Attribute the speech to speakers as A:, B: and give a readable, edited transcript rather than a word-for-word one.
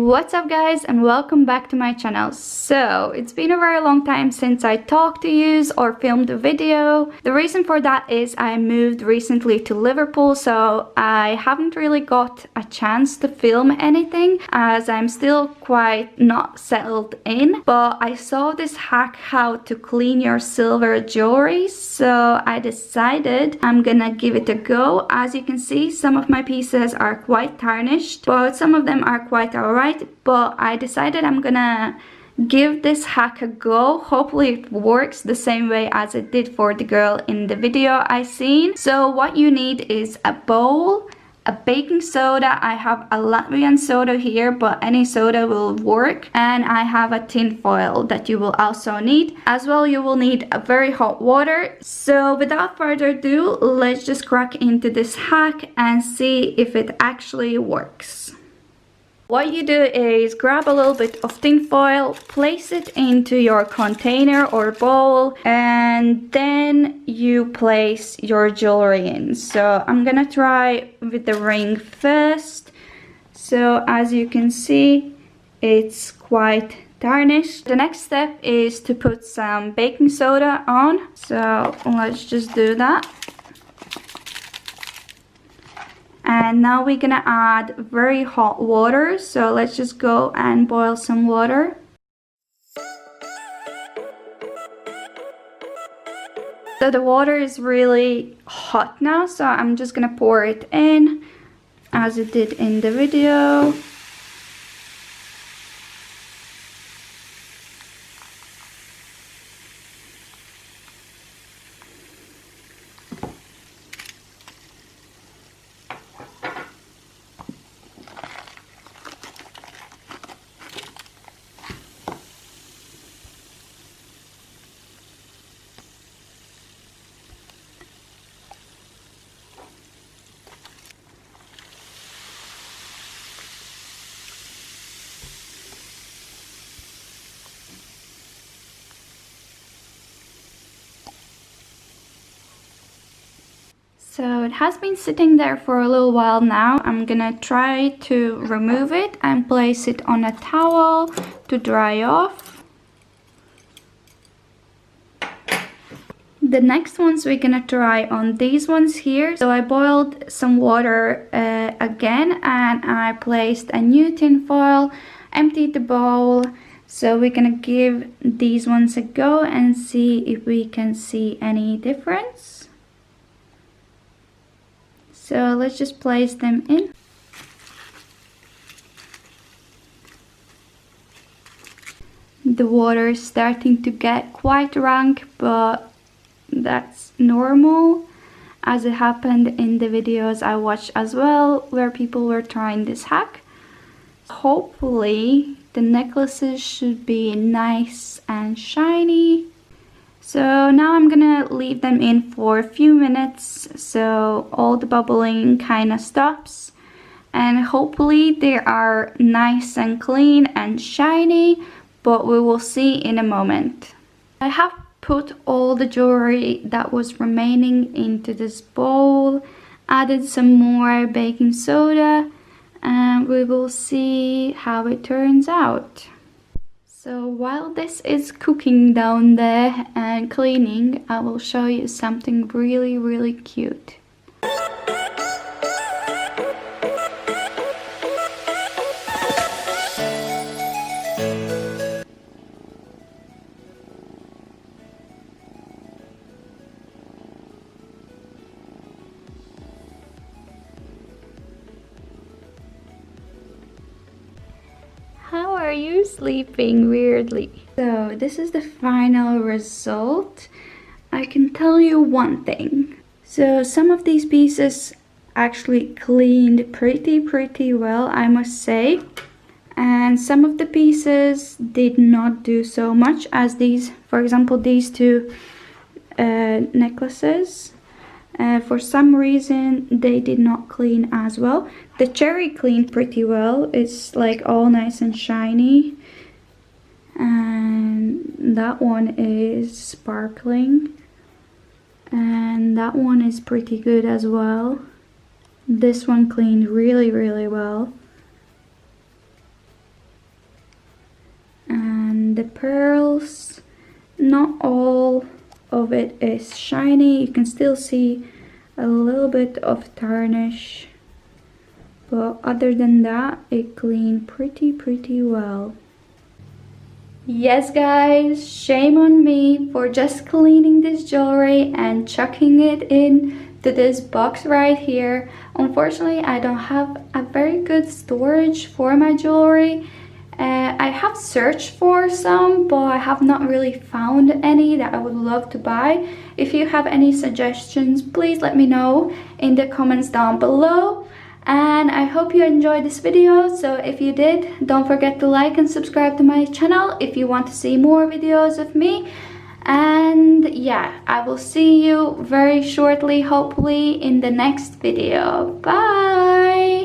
A: What's up guys, and welcome back to my channel. So it's been a very long time since I talked to you or filmed a video. The reason for that is I moved recently to Liverpool, so I haven't really got a chance to film anything as I'm still quite not settled in. But I saw this hack how to clean your silver jewelry, so I decided I'm gonna give it a go. As you can see, some of my pieces are quite tarnished, but some of them are quite alright. But I decided I'm gonna give this hack a go. Hopefully it works the same way as it did for the girl in the video I seen. So what you need is a bowl, a baking soda. I have a Latvian soda here, but any soda will work, and I have a tin foil that you will also need. As well, you will need a very hot water. So without further ado, let's just crack into this hack and see if it actually works. What you do is grab a little bit of tin foil, place it into your container or bowl, and then you place your jewelry in. So I'm gonna try with the ring first. So as you can see, it's quite tarnished. The next step is to put some baking soda on. So let's just do that. And now we're gonna add very hot water, so let's just go and boil some water. So the water is really hot now, so I'm just gonna pour it in as it did in the video. So it has been sitting there for a little while now. I'm gonna try to remove it and place it on a towel to dry off. The next ones we're gonna try on these ones here. So I boiled some water again, and I placed a new tin foil, emptied the bowl. So we're gonna give these ones a go and see if we can see any difference. So let's just place them in. The water is starting to get quite rank, but that's normal as it happened in the videos I watched as well where people were trying this hack. Hopefully the necklaces should be nice and shiny. So now I'm gonna leave them in for a few minutes so all the bubbling kind of stops, and hopefully they are nice and clean and shiny, but we will see in a moment. I have put all the jewelry that was remaining into this bowl, added some more baking soda, and we will see how it turns out. So while this is cooking down there and cleaning, I will show you something really cute. How are you sleeping weirdly? So this is the final result. I can tell you one thing. So some of these pieces actually cleaned pretty well, I must say. And some of the pieces did not do so much as these, for example, these two necklaces. For some reason they did not clean as well. The cherry cleaned pretty well. It's like all nice and shiny, and that one is sparkling, and that one is pretty good as well. This one cleaned really well. and the pearls, not all of it is shiny. You can still see a little bit of tarnish, but other than that it cleaned pretty well. Yes guys, shame on me for just cleaning this jewelry and chucking it in to this box right here. Unfortunately, I don't have a very good storage for my jewelry. I have searched for some, but I have not really found any that I would love to buy. If you have any suggestions, please let me know in the comments down below. And I hope you enjoyed this video. So if you did, don't forget to like and subscribe to my channel if you want to see more videos of me. And yeah, I will see you very shortly, hopefully, in the next video. Bye!